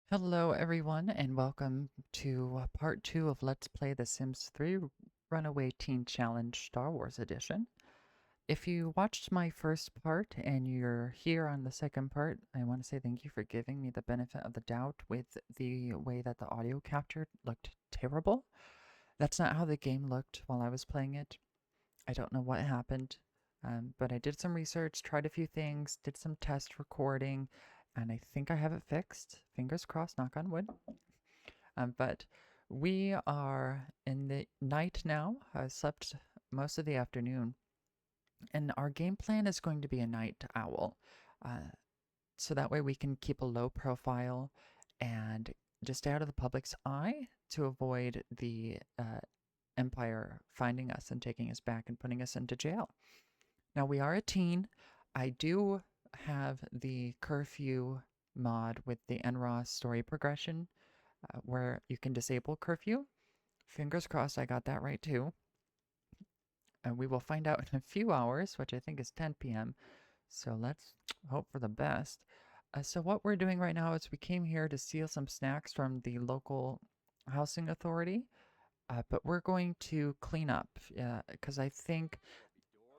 Hello everyone and welcome to part 2 of Let's Play The Sims 3 Runaway Teen Challenge Star Wars Edition. If you watched my first part and you're here on the second part, I want to say thank you for giving me the benefit of the doubt with the way that the audio captured looked terrible. That's not how the game looked while I was playing it. I don't know what happened, but I did some research, tried a few things, did some test recording, and I think I have it fixed. Fingers crossed, knock on wood. But we are in the night now. I slept most of the afternoon, and our game plan is going to be a night owl. So that way we can keep a low profile and just stay out of the public's eye to avoid the Empire finding us and taking us back and putting us into jail. Now, we are a teen. I do have the curfew mod with the NROS story progression where you can disable curfew. Fingers crossed I got that right too. And we will find out in a few hours, which I think is 10 p.m. So let's hope for the best. So what we're doing right now is we came here to steal some snacks from the local housing authority. But we're going to clean up because I think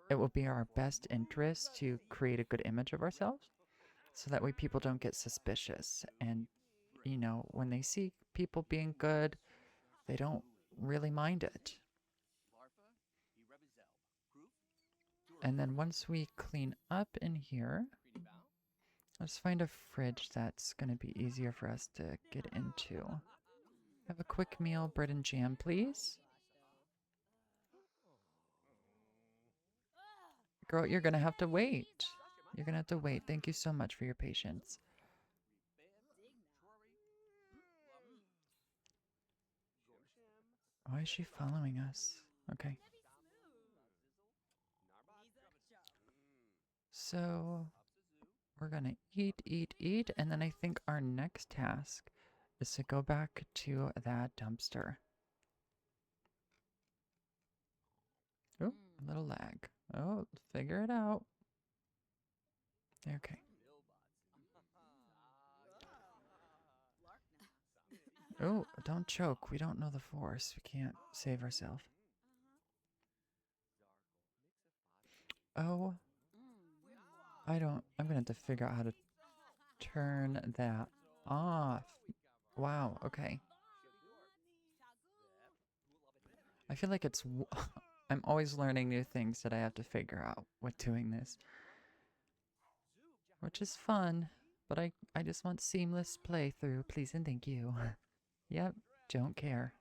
it will be our best interest to create a good image of ourselves so that way people don't get suspicious. And, you know, when they see people being good, they don't really mind it. And then once we clean up in here, let's find a fridge that's going to be easier for us to get into. Have a quick meal, bread and jam, please. Girl, you're going to have to wait. You're going to have to wait. Thank you so much for your patience. Why is she following us? Okay. So we're going to eat, and then I think our next task is to go back to that dumpster. Oh, a little lag. Oh, figure it out. Okay. Oh, don't choke. We don't know the force. We can't save ourselves. Oh, I'm gonna have to figure out how to turn that off. Wow, okay. I feel like I'm always learning new things that I have to figure out with doing this. Which is fun, but I just want seamless playthrough, please and thank you. Yep, don't care.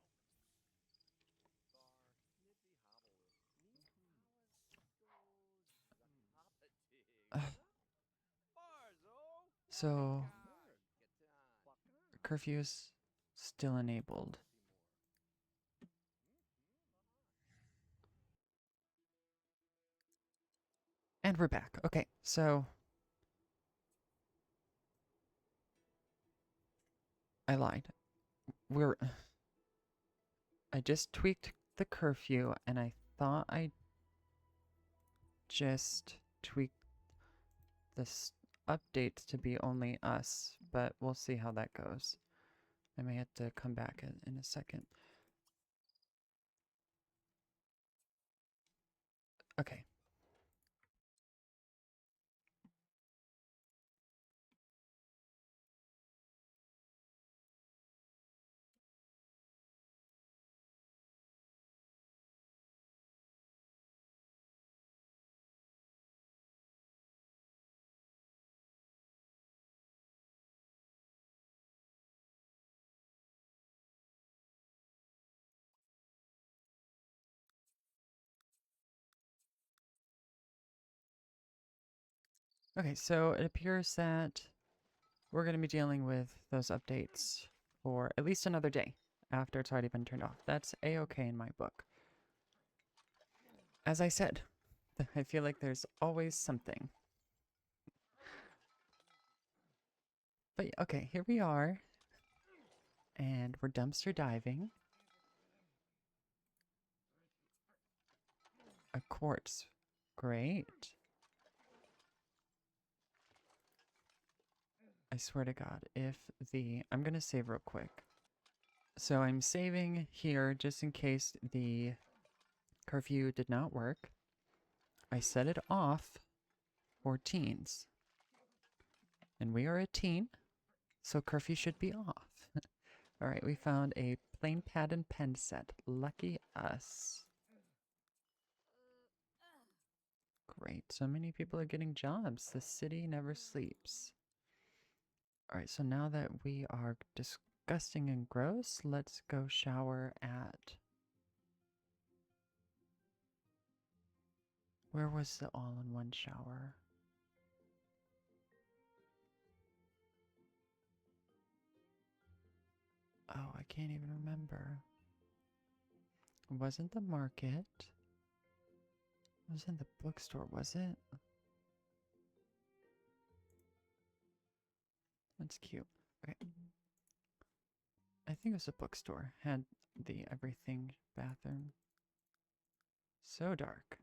So, curfew's still enabled. And we're back. Okay, so I lied. I just tweaked the curfew and I thought I just tweaked this updates to be only us, but we'll see how that goes. I may have to come back in a second. Okay. Okay, so it appears that we're going to be dealing with those updates for at least another day after it's already been turned off. That's a-okay in my book. As I said, I feel like there's always something. But okay, here we are. And we're dumpster diving. A quartz. Great. I swear to God, if the... I'm going to save real quick. So I'm saving here just in case the curfew did not work. I set it off for teens. And we are a teen, so curfew should be off. Alright, we found a plain pad and pen set. Lucky us. Great, so many people are getting jobs. The city never sleeps. Alright, so now that we are disgusting and gross, let's go shower at... Where was the all-in-one shower? Oh, I can't even remember. It wasn't the market. It wasn't the bookstore, was it? That's cute. Okay. I think it was a bookstore. Had the everything bathroom. So dark.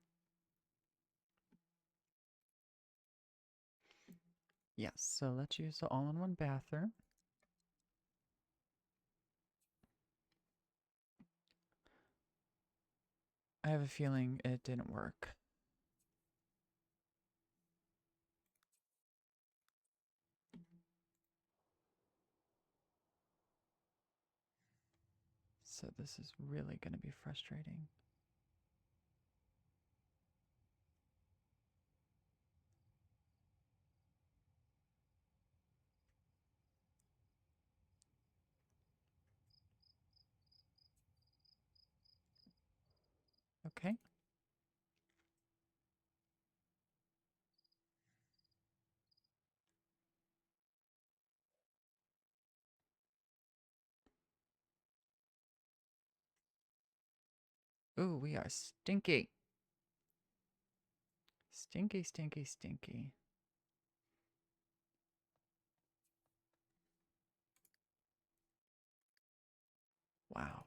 Yes, so let's use the all-in-one bathroom. I have a feeling it didn't work. So this is really going to be frustrating. Okay. Ooh, we are stinky. Stinky, stinky, stinky. Wow.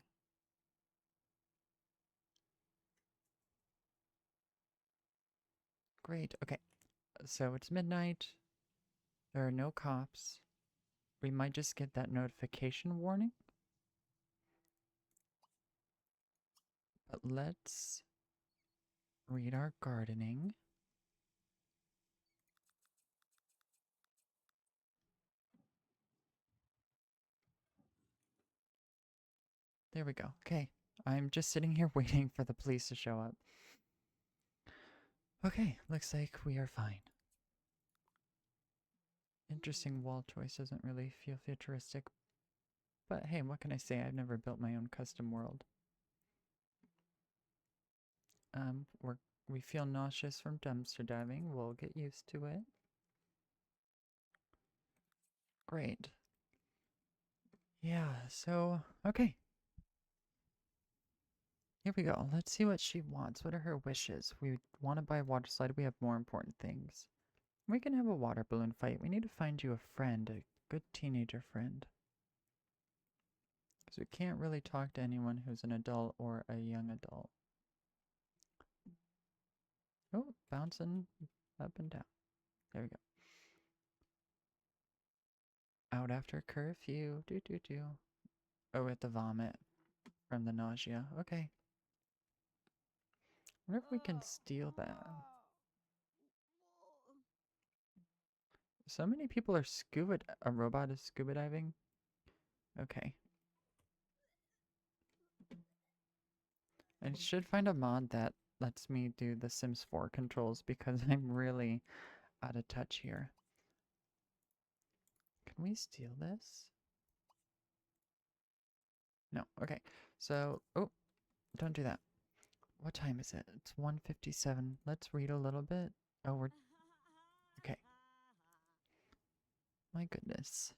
Great. Okay. So it's midnight. There are no cops. We might just get that notification warning. But let's read our gardening. There we go. Okay. I'm just sitting here waiting for the police to show up. Okay, looks like we are fine. Interesting wall choice, doesn't really feel futuristic. But hey, what can I say? I've never built my own custom world. We feel nauseous from dumpster diving. We'll get used to it. Great. Yeah, so, okay. Here we go. Let's see what she wants. What are her wishes? We want to buy a water slide. We have more important things. We can have a water balloon fight. We need to find you a friend, a good teenager friend. Because we can't really talk to anyone who's an adult or a young adult. Oh, bouncing up and down. There we go. Out after curfew. Do do do. Oh, we have to vomit from the nausea. Okay. I wonder if we can steal that. So many people are a robot is scuba diving. Okay. I should find a mod that lets me do the Sims 4 controls because I'm really out of touch here. Can we steal this? No. Okay. So, oh, don't do that. What time is it? It's 1:57. Let's read a little bit. Oh, we're... Okay. My goodness.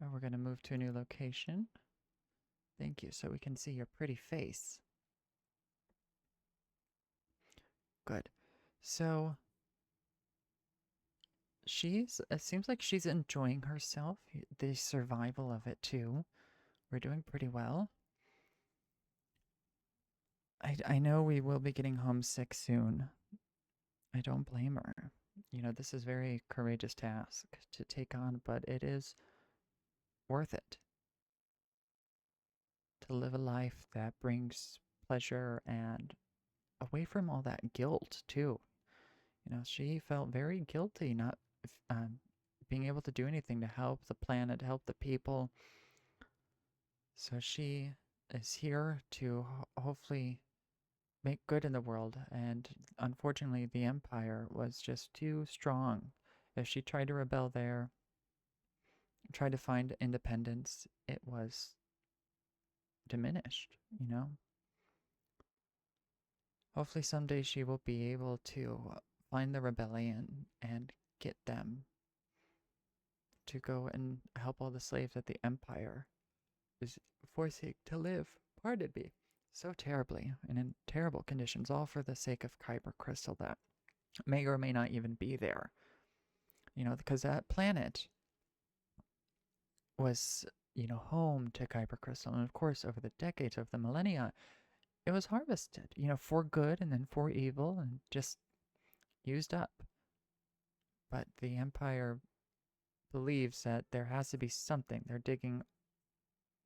Oh, we're going to move to a new location. Thank you, so we can see your pretty face. Good. So, it seems like she's enjoying herself, the survival of it too. We're doing pretty well. I know we will be getting homesick soon. I don't blame her. This is a very courageous task to take on, but it is worth it to live a life that brings pleasure and away from all that guilt, too. She felt very guilty not being able to do anything to help the planet, help the people. So she is here to hopefully make good in the world. And unfortunately, the Empire was just too strong. If she tried to rebel there, tried to find independence, it was diminished. Hopefully someday she will be able to find the rebellion and get them to go and help all the slaves that the Empire is forcing to live, pardon me, so terribly and in terrible conditions, all for the sake of Kyber Crystal that may or may not even be there. Because that planet was, home to Kyber Crystal. And of course, over the decades, of the millennia, it was harvested, for good and then for evil and just used up. But the Empire believes that there has to be something. They're digging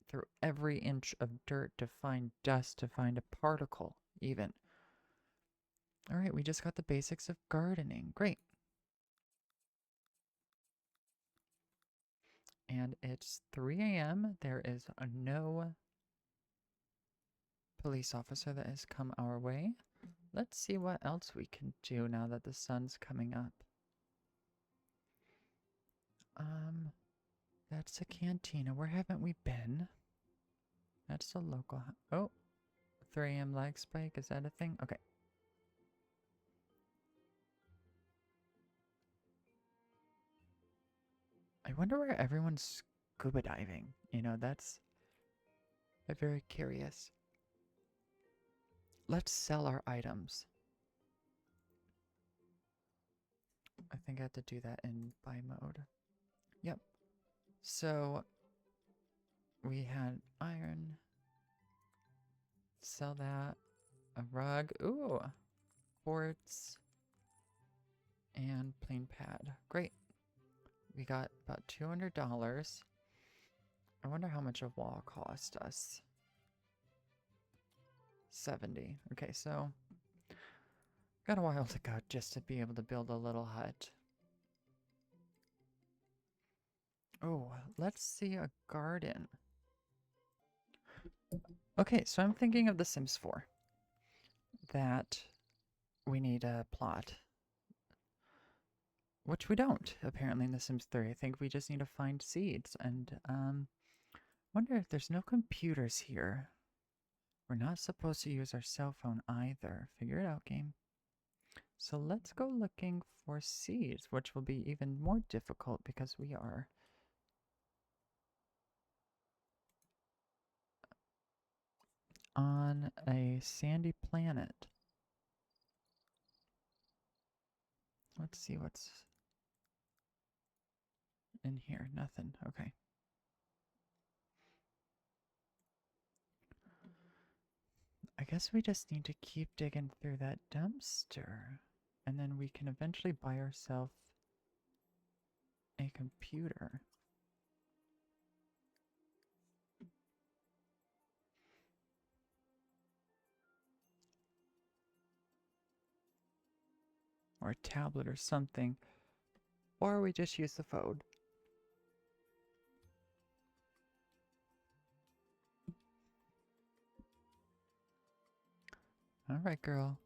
through every inch of dirt to find dust, to find a particle, even. All right, we just got the basics of gardening. Great. And it's 3 a.m. There is no police officer that has come our way. Let's see what else we can do now that the sun's coming up. That's a cantina. Where haven't we been? That's a local. Oh, 3 a.m. lag spike. Is that a thing? Okay. I wonder where everyone's scuba diving. That's very curious. Let's sell our items. I think I have to do that in buy mode. Yep. So we had iron. Sell that. A rug. Ooh. Quartz. And plain pad. Great. We got about $200. I wonder how much a wall cost us. 70. Okay, so got a while to go just to be able to build a little hut. Oh, let's see a garden. Okay, so I'm thinking of The Sims 4. That we need a plot. Which we don't, apparently, in The Sims 3. I think we just need to find seeds. And, wonder if there's no computers here. We're not supposed to use our cell phone either. Figure it out, game. So let's go looking for seeds, which will be even more difficult because we are on a sandy planet. Let's see what's in here. Nothing. Okay. I guess we just need to keep digging through that dumpster. And then we can eventually buy ourselves a computer. Or a tablet or something. Or we just use the phone. Alright, girl.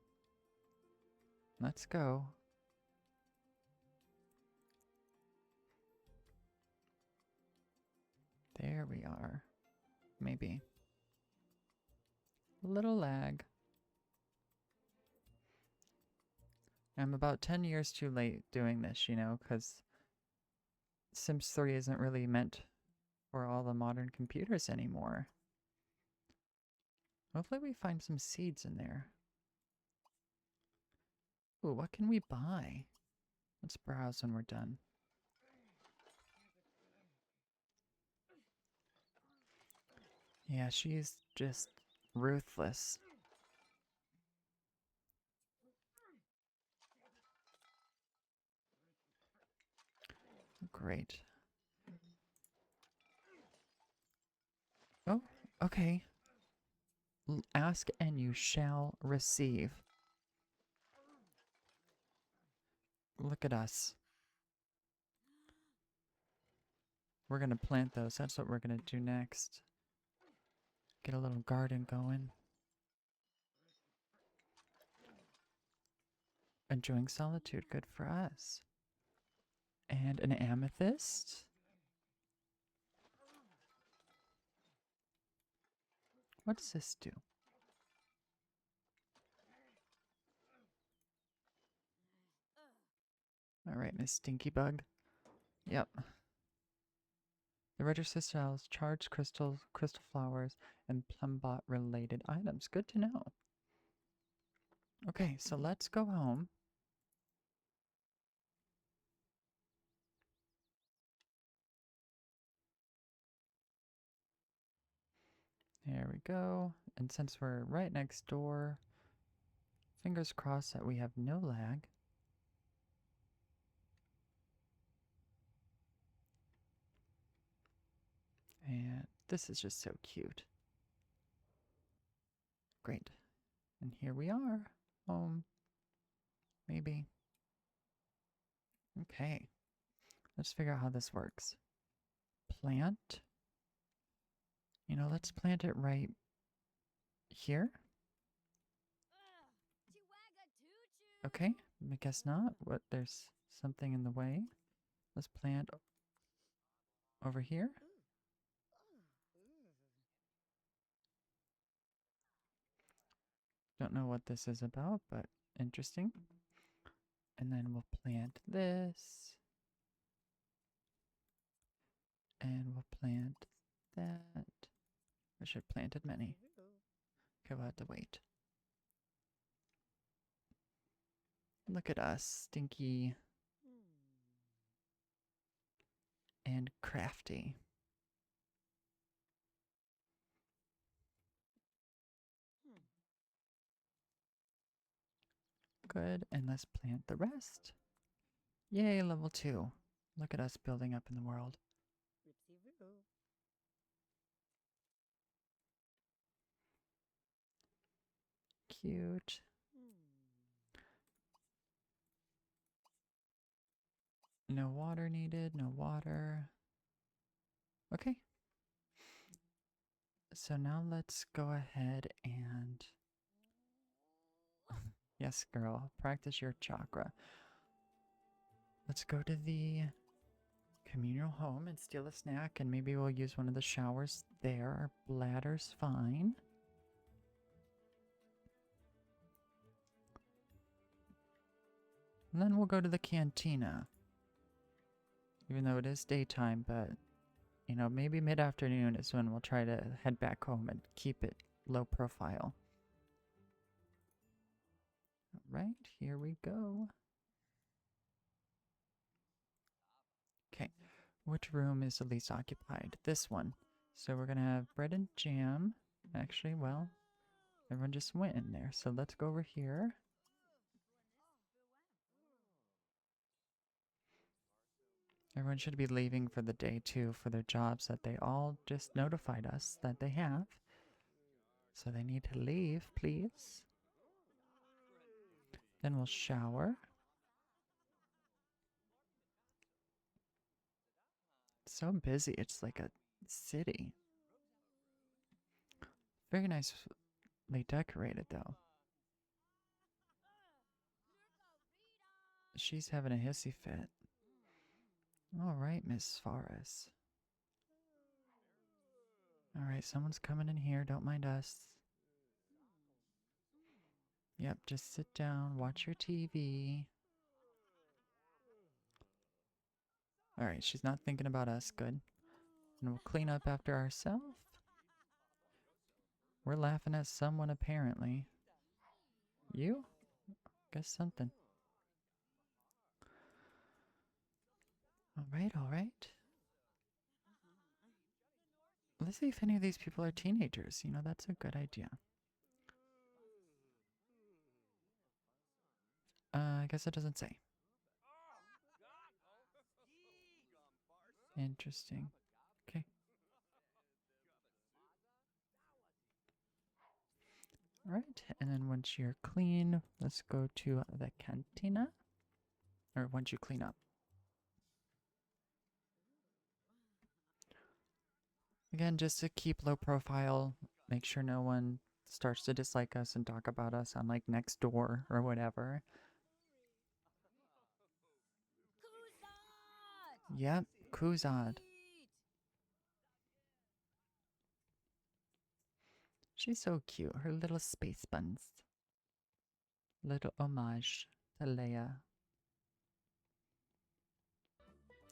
Let's go. There we are. Maybe. A little lag. I'm about 10 years too late doing this, because Sims 3 isn't really meant for all the modern computers anymore. Hopefully we find some seeds in there. Ooh, what can we buy? Let's browse when we're done. Yeah, she's just ruthless. Great. Oh, okay. Ask and you shall receive. Look at us. We're gonna plant those. That's what we're gonna do next. Get a little garden going. Enjoying solitude, good for us. And an amethyst. What does this do? Alright, Miss Stinky Bug. Yep. The register sells charged crystals, crystal flowers, and plumbot related items. Good to know. Okay, so let's go home. There we go. And since we're right next door, fingers crossed that we have no lag. And this is just so cute. Great. And here we are. Home. Maybe. Okay. Let's figure out how this works. Plant. You know, let's plant it right here. Okay, I guess not. What? There's something in the way. Let's plant over here. Don't know what this is about, but interesting. And then we'll plant this. And we'll plant that. I should have planted many. Okay, we'll have to wait. Look at us, stinky and crafty. Good, and let's plant the rest. Yay, level 2. Look at us building up in the world. Cute. No water needed, no water. Okay. So now let's go ahead and... Yes, girl, practice your chakra. Let's go to the communal home and steal a snack, and maybe we'll use one of the showers there. Our bladder's fine. And then we'll go to the cantina. Even though it is daytime, but, you know, maybe mid-afternoon is when we'll try to head back home and keep it low profile. Alright, here we go. Okay, which room is the least occupied? This one. So we're gonna have bread and jam. Actually, well, everyone just went in there. So let's go over here. Everyone should be leaving for the day too for their jobs that they all just notified us that they have. So they need to leave, please. Then we'll shower. It's so busy. It's like a city. Very nicely decorated though. She's having a hissy fit. All right, Miss Farris. All right, someone's coming in here. Don't mind us. Yep, just sit down, watch your TV. All right, she's not thinking about us. Good. And we'll clean up after ourselves. We're laughing at someone apparently. You? Guess something. Alright, alright. Let's see if any of these people are teenagers. You know, that's a good idea. I guess it doesn't say. Interesting. Okay. Alright, and then once you're clean, let's go to the cantina. Or once you clean up. Again, just to keep low profile, make sure no one starts to dislike us and talk about us on like next door or whatever. Yep, Kuzad. She's so cute. Her little space buns. Little homage to Leia.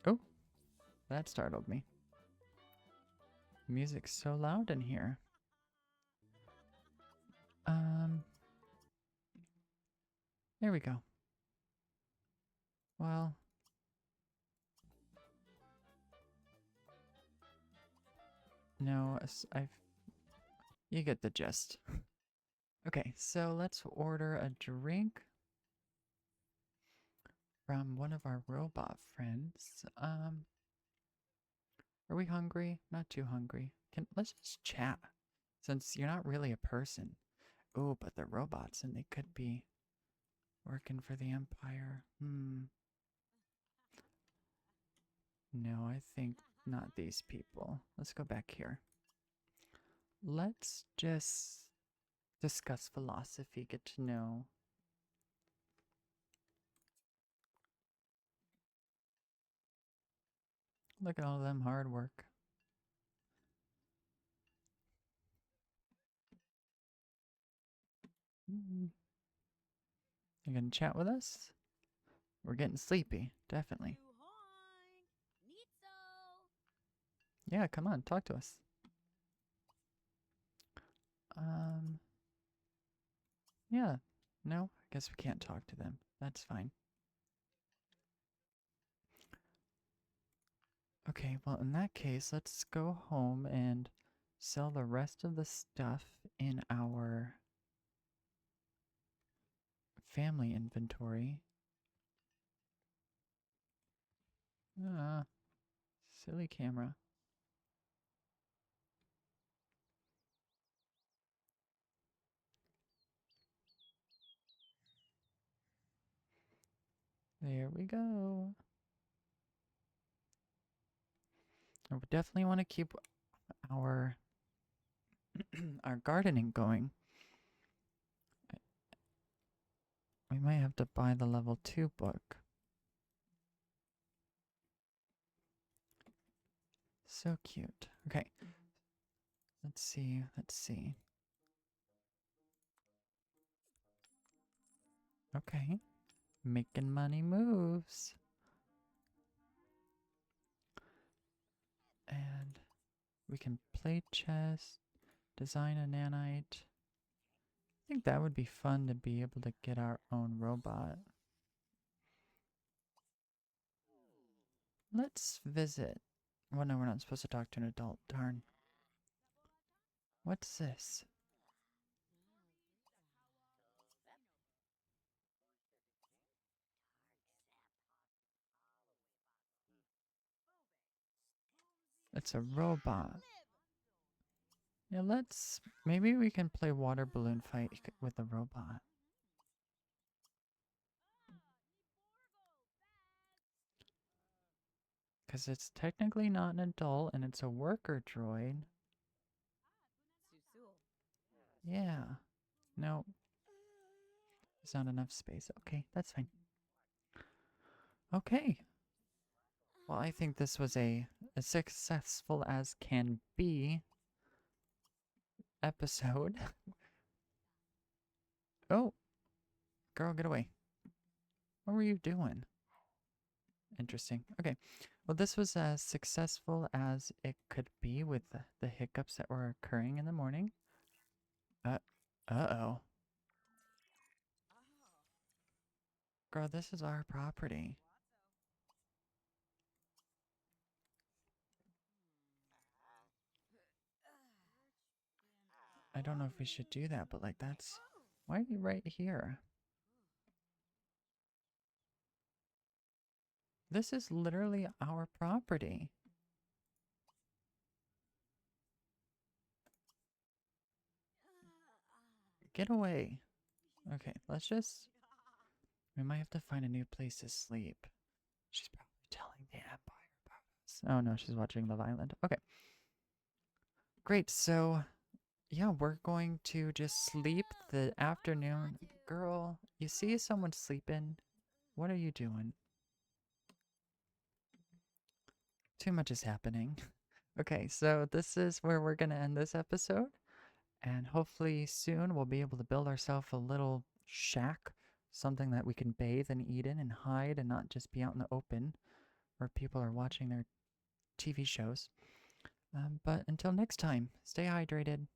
Oh, that startled me. Music's so loud in here. There we go. Well, no, you get the gist. Okay, so let's order a drink from one of our robot friends. Are we hungry? Not too hungry. Let's just chat, since you're not really a person. Oh, but they're robots, and they could be working for the Empire. No, I think not these people. Let's go back here. Let's just discuss philosophy, get to know. Look at all of them hard work. You gonna chat with us? We're getting sleepy, definitely. Yeah, come on, talk to us. Yeah, no, I guess we can't talk to them. That's fine. Okay, well, in that case, let's go home and sell the rest of the stuff in our family inventory. Silly camera. There we go. We definitely want to keep our our gardening going. We might have to buy the level 2 book. So cute. Okay. Let's see. Okay. Making money moves. And we can play chess, design a nanite. I think that would be fun to be able to get our own robot. Let's visit. Well, no, we're not supposed to talk to an adult. Darn. What's this? It's a robot. Yeah, maybe we can play water balloon fight with the robot. Because it's technically not an adult and it's a worker droid. Yeah. No. There's not enough space. Okay, that's fine. Okay. Well, I think this was as successful as can be episode. Oh, girl, get away. What were you doing? Interesting. Okay. Well, this was as successful as it could be with the hiccups that were occurring in the morning. Uh, uh-oh. Girl, this is our property. I don't know if we should do that, but like that's... Why are you right here? This is literally our property. Get away. Okay, let's just... We might have to find a new place to sleep. She's probably telling the Empire about us. Oh no, she's watching Love Island. Okay. Great, so... Yeah, we're going to just sleep the afternoon. Girl, you see someone sleeping? What are you doing? Too much is happening. Okay, so this is where we're going to end this episode. And hopefully soon we'll be able to build ourselves a little shack, something that we can bathe and eat in and hide and not just be out in the open where people are watching their TV shows. But until next time, stay hydrated.